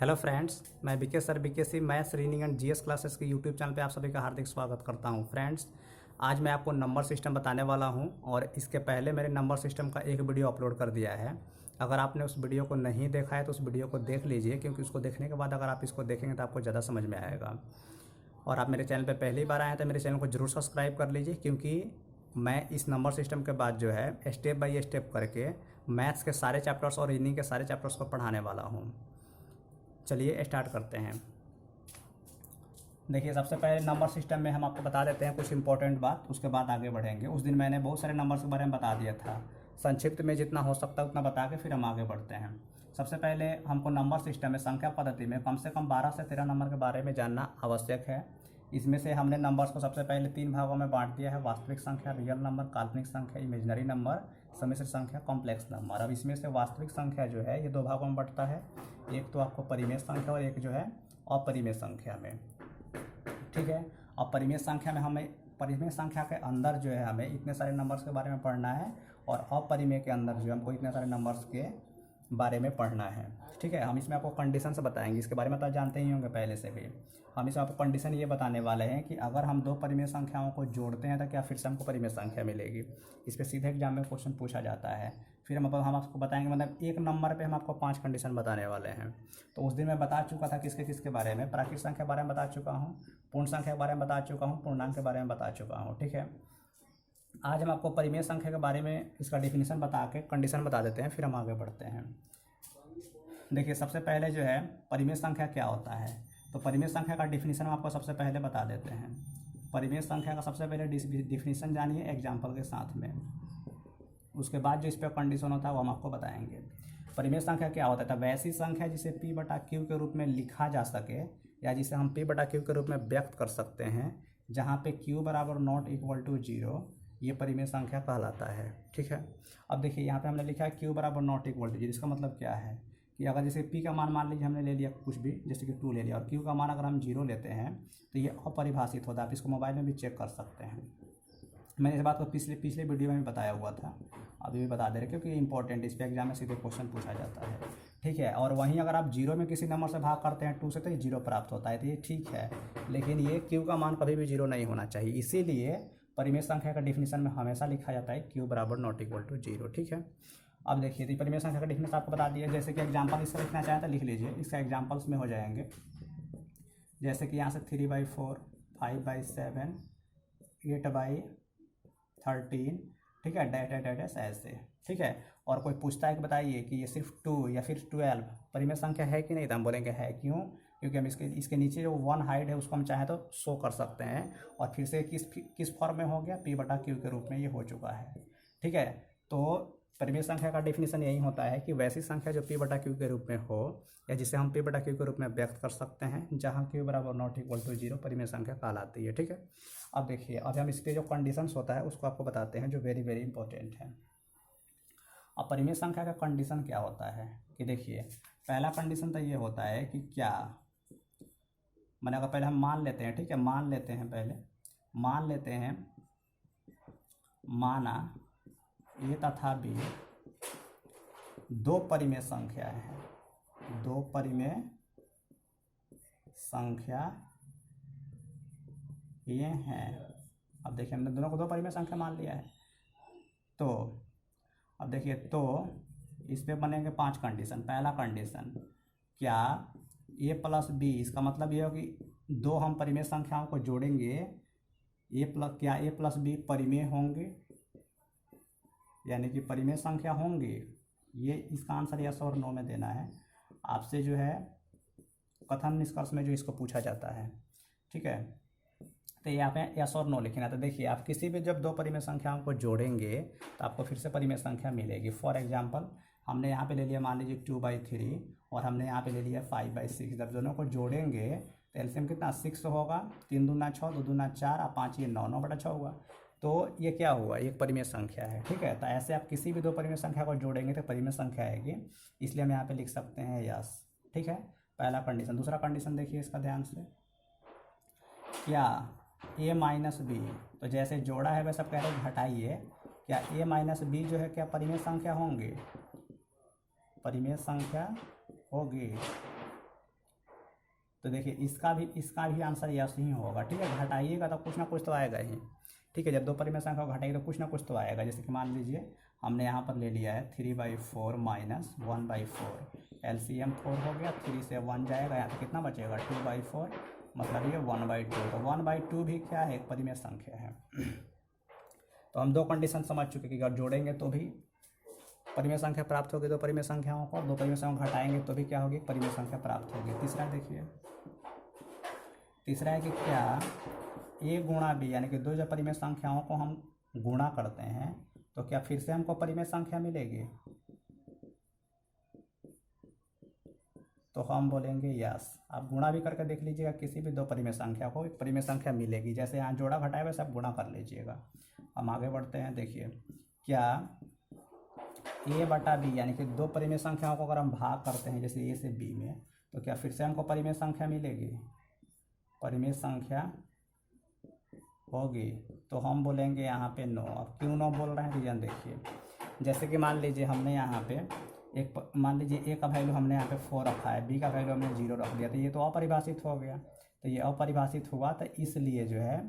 Hello friends, मैं BK sir BKC maths reading and GS classes के YouTube channel पे आप सभी का हार्दिक स्वागत करता हूं। फ्रेंड्स, आज मैं आपको नंबर सिस्टम बताने वाला हूं और इसके पहले मेरे नंबर सिस्टम का एक वीडियो अपलोड कर दिया है। अगर आपने उस वीडियो को नहीं देखा है तो उस वीडियो को देख लीजिए, क्योंकि उसको देखने के बाद अगर आप इसको देखेंगे तो आपको ज़्यादा समझ में आएगा। और आप मेरे चैनल पर पहली बार आए हैं तो मेरे चैनल को जरूर सब्सक्राइब कर लीजिए, क्योंकि मैं इस नंबर सिस्टम के बाद जो है स्टेप बाय स्टेप करके मैथ्स के सारे चैप्टर्स और रीजनिंग के सारे चैप्टर्स को पढ़ाने वाला हूँ। चलिए स्टार्ट करते हैं। देखिए, सबसे पहले नंबर सिस्टम में हम आपको बता देते हैं कुछ इंपॉर्टेंट बात, उसके बाद आगे बढ़ेंगे। उस दिन मैंने बहुत सारे नंबर्स के बारे में बता दिया था, संक्षिप्त में जितना हो सकता है उतना बता के फिर हम आगे बढ़ते हैं। सबसे पहले हमको नंबर सिस्टम में संख्या पद्धति में कम से कम 12 से 13 नंबर के बारे में जानना आवश्यक है। इसमें से हमने नंबर्स को सबसे पहले 3 भागों में बांट दिया है: वास्तविक संख्या, रियल नंबर, काल्पनिक संख्या, इमेजिनरी नंबर, सम्मिश्र संख्या, कॉम्प्लेक्स नंबर। अब इसमें से वास्तविक संख्या जो है ये 2 भागों में बंटता है, एक तो आपको परिमेय संख्या और एक जो है अपरिमेय संख्या में। ठीक है, और परिमेय संख्या में हमें परिमेय संख्या के अंदर जो है हमें इतने सारे नंबर्स के बारे में पढ़ना है, और अपरिमेय के अंदर जो हमको इतने सारे नंबर्स के बारे में पढ़ना है। ठीक है, हम इसमें आपको कंडीशन से बताएंगे, इसके बारे में तो जानते ही होंगे पहले से भी। हम इसमें आपको कंडीशन ये बताने वाले हैं कि अगर हम 2 परिमेय संख्याओं को जोड़ते हैं तो क्या फिर से हमको परिमेय संख्या मिलेगी। इस पर सीधे एग्जाम में क्वेश्चन पूछा जाता है। फिर हम आपको बताएंगे, मतलब एक नंबर पे हम आपको 5 कंडीशन बताने वाले हैं। तो उस दिन मैं बता चुका था किसके बारे में, प्राकृत संख्या के बारे में बता चुका हूँ, पूर्ण संख्या के बारे में बता चुका हूँ, पूर्णांक के बारे में बता चुका हूँ। ठीक है, आज हम आपको परिमेय संख्या के बारे में इसका डिफिनीशन बता के कंडीशन बता देते हैं, फिर हम आगे बढ़ते हैं। देखिए, सबसे पहले जो है परिमेय संख्या क्या होता है, तो परिमेय संख्या का डिफिनीशन हम आपको सबसे पहले बता देते हैं। परिमेय संख्या का सबसे पहले डिफिनीशन जानिए एग्जाम्पल के साथ में, उसके बाद जो इस पर कंडीशन होता है वो हम आपको बताएंगे। परिमेय संख्या क्या होता है, तो वैसी संख्या जिसे p बटा q के रूप में लिखा जा सके, या जिसे हम p बटा q के रूप में व्यक्त कर सकते हैं, जहाँ पे q बराबर नॉट इक्वल टू 0, ये परिमेय संख्या कहलाता है। ठीक है, अब देखिए यहाँ पे हमने लिखा है q बराबर नॉट इक्वल टू 0। इसका मतलब क्या है कि अगर जैसे p का मान लीजिए हमने ले लिया कुछ भी, जैसे कि 2 ले लिया, और q का मान अगर हम 0 लेते हैं तो ये अपरिभाषित होता है। आप इसको मोबाइल में भी चेक कर सकते हैं। मैंने इस बात को पिछले वीडियो में भी बताया हुआ था, अभी भी बता दे रहे, क्योंकि इंपॉर्टेंट, इस पर एग्जाम में सीधे क्वेश्चन पूछा जाता है। ठीक है, और वहीं अगर आप 0 में किसी नंबर से भाग करते हैं 2 से, तो ये 0 प्राप्त होता है, तो ये ठीक है। लेकिन ये q का मान कभी भी 0 नहीं होना चाहिए, इसीलिए परिमेय संख्या का डिफिनीशन में हमेशा लिखा जाता है q बराबर नॉट इक्वल टू 0। ठीक है, अब देखिए, तो परिमेय संख्या का डिफिनीशन आपको बता दिया। जैसे कि एग्जाम्पल इसका लिखना चाहें तो लिख लीजिए, इसका एग्जाम्पल्स में हो जाएंगे। जैसे कि यहाँ से 3/4, 5/7, 8/13, ठीक है, डैश ऐसे। ठीक है, और कोई पूछता है कि बताइए कि ये सिर्फ 2 या फिर 12 परिमेय संख्या है कि नहीं, तो हम बोलेंगे है। क्यों? क्योंकि हम इसके नीचे जो 1 हाइड है उसको हम चाहें तो शो कर सकते हैं, और फिर से किस फॉर्म में हो गया, p बटा q के रूप में ये हो चुका है। ठीक है, तो परिमेय संख्या का डिफिनीशन यही होता है कि वैसी संख्या जो p बटा q के रूप में हो, या जिसे हम p बटा q के रूप में व्यक्त कर सकते हैं, जहां q बराबर नॉट इक्वल टू 0 परिमेय संख्या कहलाती है। ठीक है, अब देखिए, अब हम इस पर जो कंडीशंस होता है उसको आपको बताते हैं, जो वेरी वेरी इंपॉर्टेंट है। अब परिमेय संख्या का कंडीशन क्या होता है कि देखिए, पहला कंडीशन तो ये होता है कि क्या, मैंने अगर पहले हम मान लेते हैं, ठीक है, मान लेते हैं माना ए तथा बी 2 परिमेय संख्या है, 2 परिमेय संख्या ये हैं। अब देखिए, हमने दोनों को 2 परिमेय संख्या मान लिया है। तो अब देखिए, तो इस पे बनेंगे 5 कंडीशन। पहला कंडीशन, क्या a प्लस b, इसका मतलब ये हो कि 2 हम परिमेय संख्याओं को जोड़ेंगे, क्या a प्लस b परिमेय होंगे, यानी कि परिमेय संख्या होंगे। ये इसका आंसर यस और नो में देना है आपसे, जो है कथन निष्कर्ष में जो इसको पूछा जाता है। ठीक है, तो यहाँ पे यस और नो लिखना। तो देखिए, आप किसी भी जब 2 परिमेय संख्याओं को जोड़ेंगे तो आपको फिर से परिमेय संख्या मिलेगी। फॉर एग्जांपल, हमने यहाँ पे ले लिया मान लीजिए 2/3, और हमने यहाँ पे ले लिया 5/6। जब दोनों को जोड़ेंगे तो एलसीएम कितना 6 होगा, 3 दूना 6, 2 दूना 4, और 5 ये 9, 9/6 होगा। तो ये क्या हुआ, एक परिमेय संख्या है। ठीक है, तो ऐसे आप किसी भी 2 परिमेय संख्या को जोड़ेंगे तो परिमेय संख्या आएगी, इसलिए हम यहाँ पे लिख सकते हैं यस। ठीक है, पहला कंडीशन। दूसरा कंडीशन देखिए इसका ध्यान से, क्या a माइनस बी, तो जैसे जोड़ा है वैसे कह रहे घटाइए, क्या a माइनस बी जो है क्या परिमेय संख्या होंगे, परिमेय संख्या होगी। तो देखिए इसका भी आंसर यस ही होगा। ठीक है, घटाइएगा तो कुछ ना कुछ तो आएगा ही। ठीक है, जब दो परिमेय संख्या को घटाएंगे तो कुछ ना कुछ तो आएगा। जैसे कि मान लीजिए हमने यहाँ पर ले लिया है 3/4 माइनस 1/4, एलसीएम 4 हो गया, 3 से 1 जाएगा, यहाँ पे कितना बचेगा 2/4, मतलब ये 1/2। तो 1/2 भी क्या है, एक परिमेय संख्या है। तो हम दो कंडीशन समझ चुके कि अगर जोड़ेंगे तो भी परिमेय संख्या प्राप्त होगी दो परिमेय संख्याओं को, दो परिमेय संख्या घटाएंगे तो भी क्या होगी, परिमेय संख्या प्राप्त होगी। तीसरा देखिए, तीसरा है कि क्या ए गुणा बी, यानी कि दो जब परिमेय संख्याओं को हम गुणा करते हैं तो क्या फिर से हमको परिमेय संख्या मिलेगी। तो हम बोलेंगे यस। आप गुणा भी करके देख लीजिएगा, किसी भी दो परिमेय संख्या को एक परिमेय संख्या मिलेगी। जैसे यहाँ जोड़ा घटाए वैसे आप गुणा कर लीजिएगा। हम आगे बढ़ते हैं। देखिए क्या ए बटा बी, यानी कि दो परिमेय संख्याओं को अगर हम भाग करते हैं जैसे ए से बी में, तो क्या फिर से हमको परिमेय संख्या मिलेगी, परिमेय संख्या होगी। तो हम बोलेंगे यहाँ पे नो। अब क्यों नो बोल रहे हैं, रीजन देखिए। जैसे कि मान लीजिए हमने यहाँ पे मान लीजिए ए का वैल्यू हमने यहाँ पे 4 रखा है, बी का वैल्यू हमने 0 रख दिया, तो ये तो अपरिभाषित हो गया। तो ये अपरिभाषित हुआ, तो इसलिए जो है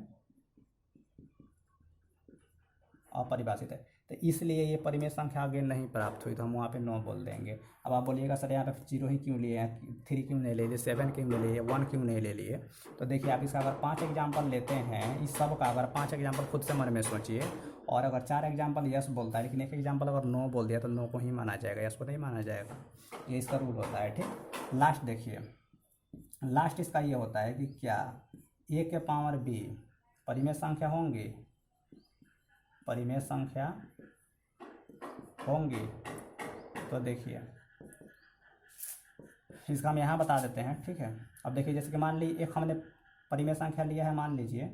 अपरिभाषित है, तो इसलिए ये परिमेय संख्या आगे नहीं प्राप्त हुई, तो हम वहाँ पे नो बोल देंगे। अब आप बोलिएगा सर यहाँ पे 0 ही क्यों लिए हैं, 3 क्यों नहीं ले लिए, 7 क्यों नहीं लिए, 1 क्यों नहीं ले लिए। तो देखिए आप इसका अगर 5 एग्जाम्पल लेते हैं, इस सब का अगर 5 एग्जाम्पल खुद से मन में सोचिए, और अगर 4 एग्जाम्पल यस बोलता है लेकिन एक एग्जाम्पल अगर नो बोल दिया तो नो को ही माना जाएगा, यस को नहीं माना जाएगा। ये इसका रूल होता है। ठीक, लास्ट देखिए, लास्ट इसका ये होता है कि क्या ए के पावर बी परिमेय संख्या होंगी, परिमेय संख्या होंगी। तो देखिए इसका हम यहाँ बता देते हैं। ठीक है, अब देखिए जैसे कि मान लीजिए एक हमने परिमेय संख्या लिया है, मान लीजिए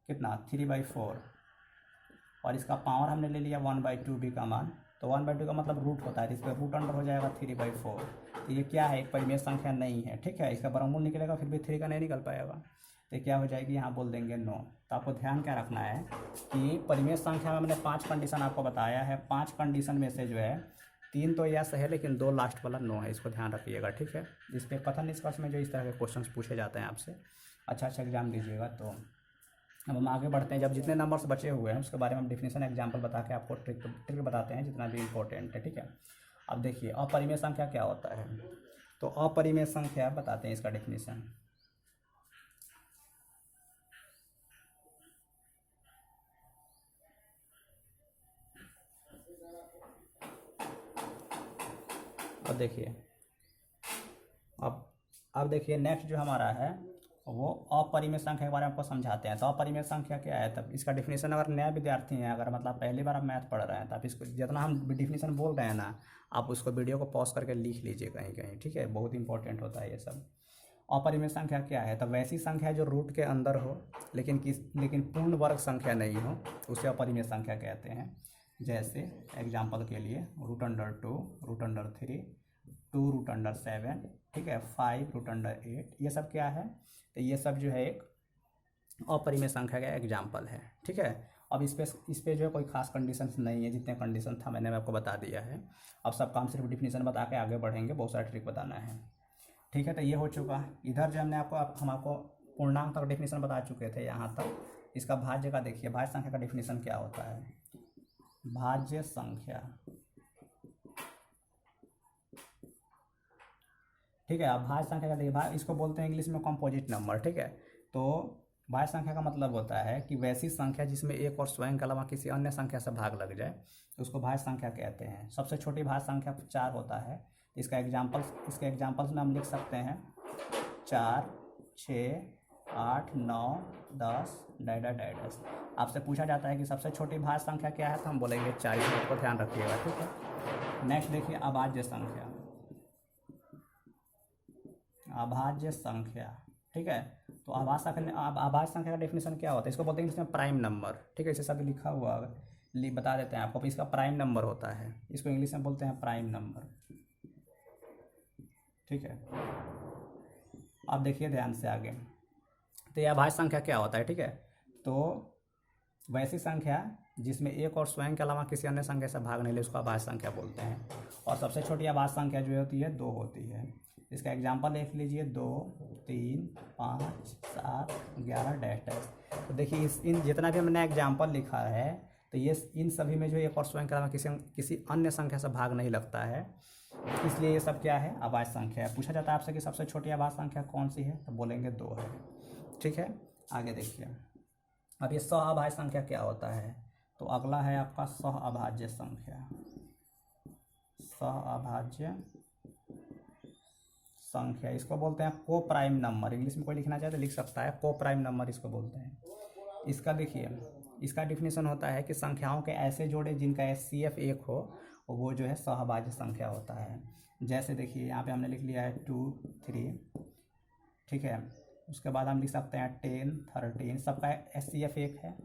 कितना 3/4, और इसका पावर हमने ले लिया 1/2 बी का मान। तो 1/2 का मतलब रूट होता है, तो इस पर रूट अंडर हो जाएगा 3/4। तो ये क्या है, एक परिमेय संख्या नहीं है। ठीक है, इसका वर्गमूल निकलेगा फिर भी 3 का नहीं निकल पाएगा, तो क्या हो जाएगी, यहाँ बोल देंगे नो। तो आपको ध्यान क्या रखना है कि परिमेय संख्या में मैंने 5 कंडीशन आपको बताया है, 5 कंडीशन में से जो है 3 तो यस है लेकिन 2 लास्ट वाला नो है, इसको ध्यान रखिएगा। ठीक है, इस पर कथन निष्कर्ष में जो इस तरह के क्वेश्चन पूछे जाते हैं आपसे, अच्छा एग्जाम दीजिएगा। तो अब हम आगे बढ़ते हैं। जब जितने नंबर्स बचे हुए हैं उसके बारे में हम डिफिनेशन एग्जाम्पल बता के आपको ट्रिक बताते हैं जितना भी इम्पोर्टेंट है। ठीक है, अब देखिए अपरिमेय संख्या क्या होता है। तो अपरिमेय संख्या बताते हैं इसका डिफिनेशन। अब देखिए अब देखिए नेक्स्ट जो हमारा है वो अपरिमेय संख्या के बारे में आपको समझाते हैं। तो अपरिमेय संख्या क्या है, तब इसका डिफिनेशन अगर नया विद्यार्थी हैं, अगर मतलब पहली बार आप मैथ पढ़ रहे हैं, तो आप इसको जितना हम डिफिनेशन बोल रहे हैं ना, आप उसको वीडियो को पॉज करके लिख लीजिए कहीं कहीं। ठीक है, बहुत इंपॉर्टेंट होता है ये सब। अपरिमेय संख्या क्या है, तो वैसी संख्या जो रूट के अंदर हो लेकिन पूर्ण वर्ग संख्या नहीं हो, उसे अपरिमेय संख्या कहते हैं। जैसे एग्जाम्पल के लिए √2, √3, 2√7, ठीक है, 5√8, ये सब क्या है, तो ये सब जो है एक अपरिमेय संख्या का एग्जाम्पल है। ठीक है, अब इस पे जो है कोई खास कंडीशन नहीं है, जितने कंडीशन था मैंने आपको बता दिया है। अब सब काम सिर्फ डिफिनेशन बता के आगे बढ़ेंगे, बहुत सारा ट्रिक बताना है। ठीक है, तो ये हो चुका। इधर जो हमने हम आपको पूर्णांक तक डिफिनेशन बता चुके थे यहाँ तक। इसका भाज्य का देखिए, भाज्य संख्या का डिफिनेशन क्या होता है। भाज्य संख्या, ठीक है, अब भाज्य संख्या का देखिए, इसको बोलते हैं इंग्लिश में कंपोजिट नंबर। ठीक है, तो भाज्य संख्या का मतलब होता है कि वैसी संख्या जिसमें एक और स्वयं के अलावा किसी अन्य संख्या से भाग लग जाए, उसको भाज्य संख्या कहते हैं। सबसे छोटी भाज्य संख्या 4 होता है। इसके एग्जाम्पल्स में हम लिख सकते हैं 4, 6, 8, 9, 10 डैश। आपसे पूछा जाता है कि सबसे छोटी भाज्य संख्या क्या है, तो हम बोलेंगे 4। इस बात को ध्यान रखिएगा। ठीक है, नेक्स्ट देखिए अभाज्य संख्या। अभाज्य संख्या, ठीक है, तो अभाज्य संख्या का डेफिनेशन क्या होता है, इसको बोलते हैं इसमें प्राइम नंबर। ठीक है, इसे सब लिखा हुआ बता देते हैं आपको। इसका प्राइम नंबर होता है, इसको इंग्लिश में बोलते हैं प्राइम नंबर। ठीक है, अब देखिए ध्यान से आगे। तो यह अभाज्य संख्या क्या होता है, ठीक है, तो वैसी संख्या जिसमें एक और स्वयं के अलावा किसी अन्य संख्या से भाग नहीं ले, उसको अभाज्य संख्या बोलते हैं। और सबसे छोटी अभाज्य संख्या जो होती है 2 होती है। इसका एग्जाम्पल देख लीजिए, 2, 3, 5, 7, 11 डैश डैश। तो देखिए इन जितना भी हमने एग्जाम्पल लिखा है, तो ये इन सभी में जो एक और स्वयं के अलावा किसी अन्य संख्या से भाग नहीं लगता है, इसलिए ये सब क्या है, अभाज्य संख्या है। पूछा जाता है आपसे कि सबसे छोटी अभाज्य संख्या कौन सी है, तो बोलेंगे 2 है। ठीक है, आगे देखिए। अब ये सहअभाज्य संख्या क्या होता है, तो अगला है आपका सहअभाज्य संख्या। सहअभाज्य संख्या इसको बोलते हैं को प्राइम नंबर। इंग्लिश में कोई लिखना चाहे तो लिख सकता है, को प्राइम नंबर इसको बोलते हैं। इसका देखिए, इसका डिफिनीशन होता है कि संख्याओं के ऐसे जोड़े जिनका HCF 1 हो, वो जो है सहअभाज्य संख्या होता है। जैसे देखिए यहाँ पे हमने लिख लिया है 2, 3, ठीक है। उसके बाद हम लिख सकते हैं 10, 13, सबका HCF 1 है,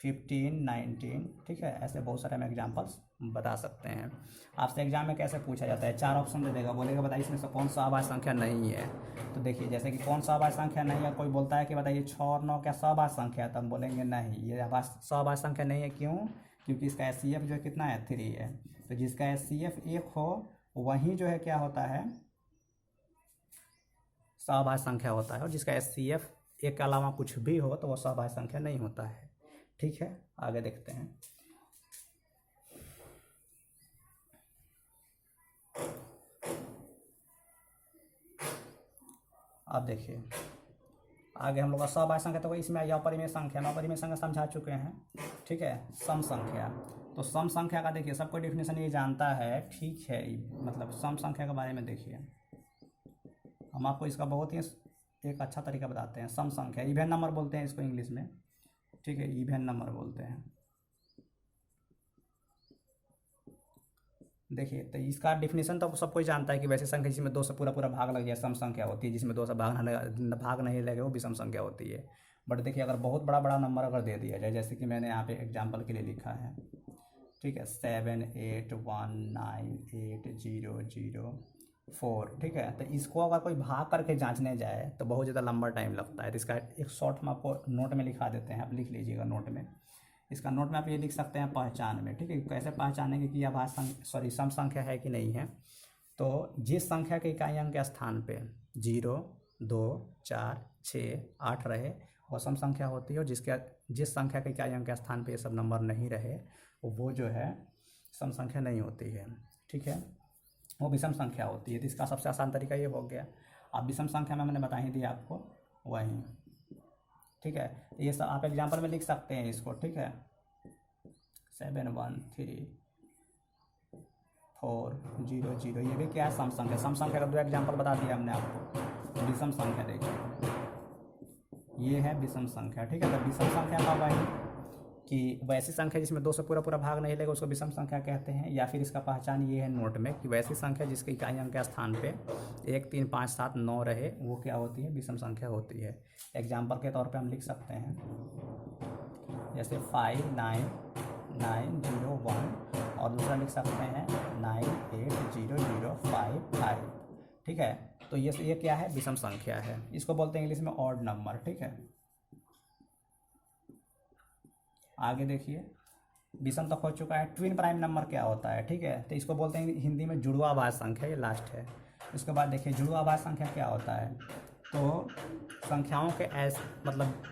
15, 19, ठीक है। ऐसे बहुत सारे हम एग्जाम्पल्स बता सकते हैं। आपसे एग्जाम में कैसे पूछा जाता है, 4 ऑप्शन दे देगा, बोलेगा बताइए इसमें से कौन सा अभाज्य संख्या नहीं है। तो देखिए जैसे कि कौन सा अभाज्य संख्या नहीं है, कोई बोलता है कि बताइए 6 और 9 क्या सहअभाज्य संख्या है, तो हम बोलेंगे नहीं, ये सहअभाज्य संख्या नहीं है। क्यों? क्योंकि इसका HCF जो है कितना है, 3 है। तो जिसका HCF 1 हो वही जो है क्या होता है, सहअभाज्य संख्या होता है। और जिसका HCF 1 के अलावा कुछ भी हो तो वो सहअभाज्य संख्या नहीं होता है। ठीक है, आगे देखते हैं। अब देखिए आगे हम लोग का सहअभाज्य संख्या, तो इसमें अपरिमेय संख्या, हम अपरिमेय संख्या समझा चुके हैं। ठीक है, सम संख्या। तो सम संख्या का देखिए सबको डेफिनेशन ये जानता है, ठीक है। मतलब सम संख्या के बारे में देखिए, हम आपको इसका बहुत ही एक अच्छा तरीका बताते हैं। सम संख्या, इवन नंबर बोलते हैं इसको इंग्लिश में, ठीक है, इवन नंबर बोलते हैं। देखिए तो इसका डिफिनेशन तो सबको ही जानता है कि वैसे संख्या जिसमें 2 से पूरा पूरा भाग लग जाए सम संख्या होती है, जिसमें 2 से भाग नहीं लगे वो विषम संख्या होती है। बट देखिए अगर बहुत बड़ा बड़ा नंबर अगर दे दिया जाए, जैसे कि मैंने यहाँ पे एग्जाम्पल के लिए लिखा है, ठीक है, 7, 8, 1, 9, 8, 0, 0, 4, ठीक है। तो इसको अगर कोई भाग करके जांचने जाए तो बहुत ज़्यादा लंबा टाइम लगता है। तो इसका एक शॉर्ट हम आपको नोट में लिखा देते हैं, आप लिख लीजिएगा नोट में। इसका नोट में आप ये लिख सकते हैं पहचान में, ठीक है, कैसे पहचानेंगे कि यह सम संख्या है कि नहीं है। तो जिस संख्या के इकाई अंक के स्थान पे 0, 2, 4, 6, 8 रहे वो सम संख्या होती है। और जिस संख्या के इकाई अंक के स्थान पे ये सब नंबर नहीं रहे वो जो है सम संख्या नहीं होती है। ठीक है, वो विषम संख्या होती है। तो इसका सबसे आसान तरीका ये हो गया। अब विषम संख्या में मैंने बता ही दिया आपको वही, ठीक है। तो ये सब आप एग्जाम्पल में लिख सकते हैं इसको, ठीक है। 7, 1, 3, 4, 0, 0, ये भी क्या है, सम संख्या। सम संख्या का 2 एग्जाम्पल बता दिया हमने आपको। विषम संख्या देखिए, ये है विषम संख्या, ठीक है। तो विषम संख्या का वही कि वैसी संख्या जिसमें 2 से पूरा पूरा भाग नहीं लेगा उसको विषम संख्या कहते हैं। या फिर इसका पहचान ये है नोट में कि वैसी संख्या जिसके इकाई अंक के स्थान पे 1, 3, 5, 7, 9 रहे वो क्या होती है, विषम संख्या होती है। एग्जाम्पल के तौर पे हम लिख सकते हैं जैसे 5, 9, 9, 0, 1, और दूसरा लिख सकते हैं 9, 8, 0, 0, 5, 5, ठीक है। तो ये क्या है, विषम संख्या है। इसको बोलते हैं इंग्लिश में ऑड नंबर, ठीक है। आगे देखिए, विषम तक हो चुका है। ट्विन प्राइम नंबर क्या होता है, ठीक है। तो इसको बोलते हैं हिंदी में जुड़वा अभाज्य संख्या, ये लास्ट है। उसके बाद देखिए जुड़वा अभाज्य संख्या क्या होता है, तो संख्याओं के मतलब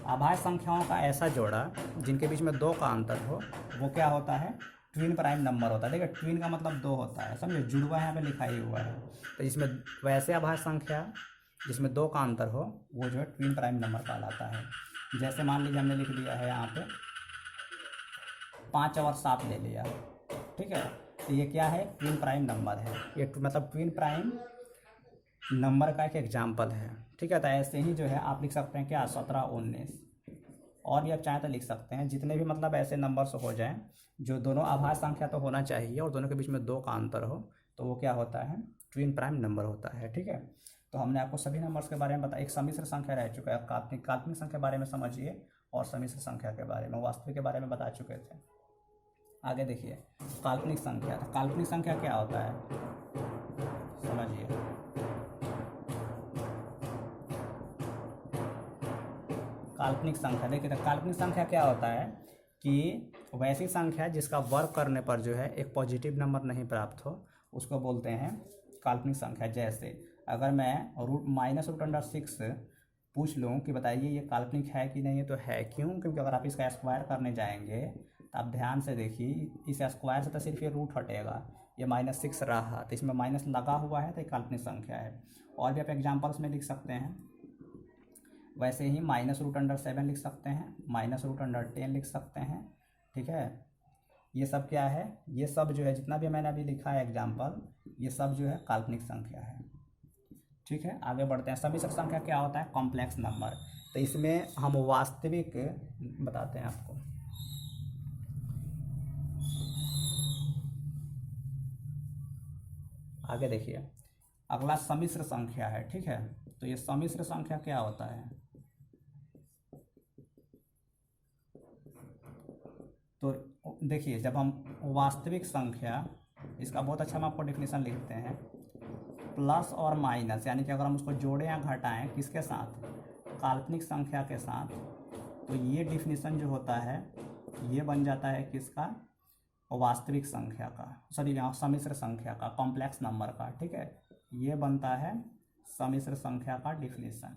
अभाज्य संख्याओं का ऐसा जोड़ा जिनके बीच में 2 का अंतर हो वो क्या होता है, ट्विन प्राइम नंबर होता है। देखिए ट्विन का मतलब 2 होता है, समझे, जुड़वा यहाँ पे लिखा ही हुआ है। तो इसमें वैसे अभाज्य संख्या जिसमें 2 का अंतर हो वो जो है ट्विन प्राइम नंबर कहलाता है। जैसे मान लीजिए हमने लिख दिया है यहाँ पे 5 और 7 ले लिया, ठीक है। तो ये क्या है, ट्विन प्राइम नंबर है। ये मतलब ट्विन प्राइम नंबर का एक एग्जाम्पल है, ठीक है। तो ऐसे ही जो है आप लिख सकते हैं क्या, 17, 19, और भी आप चाहें तो लिख सकते हैं। जितने भी मतलब ऐसे नंबर्स हो जाएं जो दोनों अभाज्य संख्या तो होना चाहिए और दोनों के बीच में 2 का अंतर हो तो वो क्या होता है, ट्विन प्राइम नंबर होता है, ठीक है। तो हमने आपको सभी नंबर्स के बारे में बताया। एक सम्मिश्र संख्या रह चुका है, काल्पनिक संख्या के बारे में समझिए और सम्मिश्र संख्या के बारे में, वास्तविक के बारे में बता चुके थे। आगे देखिए काल्पनिक संख्या। तो काल्पनिक संख्या क्या होता है समझिए। काल्पनिक संख्या देखिए, तो काल्पनिक संख्या क्या होता है, कि वैसी संख्या जिसका वर्ग करने पर जो है एक पॉजिटिव नंबर नहीं प्राप्त हो उसको बोलते हैं काल्पनिक संख्या। जैसे अगर मैं -√6 पूछ लूँ कि बताइए ये काल्पनिक है कि नहीं है, तो है। क्यों? क्योंकि अगर आप इसका स्क्वायर करने जाएंगे तो आप ध्यान से देखिए, इस स्क्वायर से तो सिर्फ ये रूट हटेगा, ये -6 रहा तो इसमें माइनस लगा हुआ है तो ये काल्पनिक संख्या है। और भी आप एग्जाम्पल्स में लिख सकते हैं। वैसे ही -√7 लिख सकते हैं, -√10 लिख सकते हैं। ठीक है, ये सब क्या है? ये सब जो है जितना भी मैंने अभी लिखा है एग्जाम्पल, ये सब जो है काल्पनिक संख्या है। ठीक है, आगे बढ़ते हैं। सम्मिश्र संख्या क्या होता है? Complex number. तो इसमें हम वास्तविक बताते हैं आपको। आगे देखिए, अगला सम्मिश्र संख्या है। ठीक है, तो ये सम्मिश्र संख्या क्या होता है? तो देखिए, जब हम वास्तविक संख्या, इसका बहुत अच्छा हम आपको डेफिनेशन लिखते हैं, प्लस और माइनस, यानी कि अगर हम उसको जोड़ें या घटाएं किसके साथ? काल्पनिक संख्या के साथ, तो ये डेफिनेशन जो होता है ये बन जाता है किसका? वास्तविक संख्या का, सॉरी यहाँ सम्मिश्र संख्या का, कॉम्प्लेक्स नंबर का। ठीक है, ये बनता है सम्मिश्र संख्या का डेफिनेशन।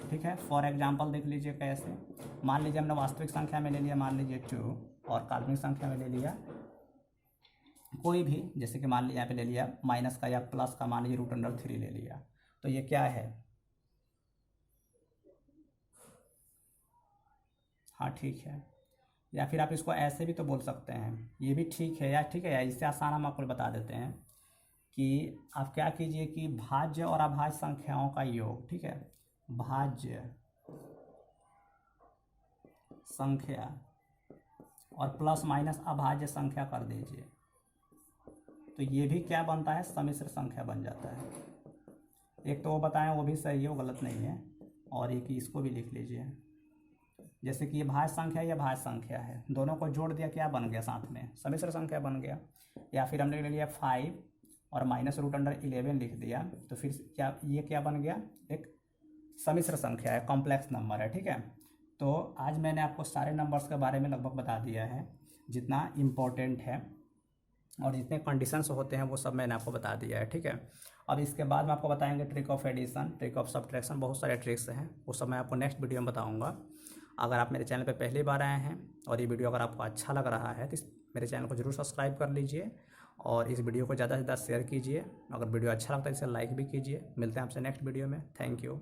ठीक है, फॉर एग्जांपल देख लीजिए कैसे। मान लीजिए हमने वास्तविक संख्या में ले लिया, मान लीजिए 2, और काल्पनिक संख्या में ले लिया कोई भी, जैसे कि मान लीजिए यहाँ पे ले लिया माइनस का या प्लस का, मान लीजिए √3 ले लिया, तो ये क्या है? हाँ ठीक है, या फिर आप इसको ऐसे भी तो बोल सकते हैं, ये भी ठीक है। या ठीक है, या इससे आसान हम आपको बता देते हैं कि आप क्या कीजिए कि भाज्य और अभाज्य संख्याओं का योग, ठीक है, भाज्य संख्या और प्लस माइनस अभाज्य संख्या कर दीजिए, तो ये भी क्या बनता है? सम्मिश्र संख्या बन जाता है। एक तो वो बताएं वो भी सही है, वो गलत नहीं है, और एक इसको भी लिख लीजिए। जैसे कि ये भाज्य संख्या या भाज्य संख्या है, दोनों को जोड़ दिया, क्या बन गया? साथ में सम्मिश्र संख्या बन गया। या फिर हमने ले लिया 5 और -√11 लिख दिया, तो फिर क्या ये क्या बन गया? एक सम्मिश्र संख्या है, कॉम्प्लेक्स नंबर है। ठीक है, तो आज मैंने आपको सारे नंबर्स के बारे में लगभग बता दिया है, जितना इम्पोर्टेंट है और जितने कंडीशंस होते हैं वो सब मैंने आपको बता दिया है। ठीक है, अब इसके बाद में आपको बताएंगे trick of addition, trick of subtraction, बहुत सारे ट्रिक्स हैं, वो सब मैं आपको नेक्स्ट वीडियो में बताऊंगा। अगर आप मेरे चैनल पे पहली बार आए हैं और ये वीडियो अगर आपको अच्छा लग रहा है तो मेरे चैनल को जरूर सब्सक्राइब कर लीजिए और इस वीडियो को ज़्यादा से ज़्यादा शेयर कीजिए। अगर वीडियो अच्छा लगता है इसे लाइक भी कीजिए। मिलते हैं आपसे नेक्स्ट वीडियो में। Thank you.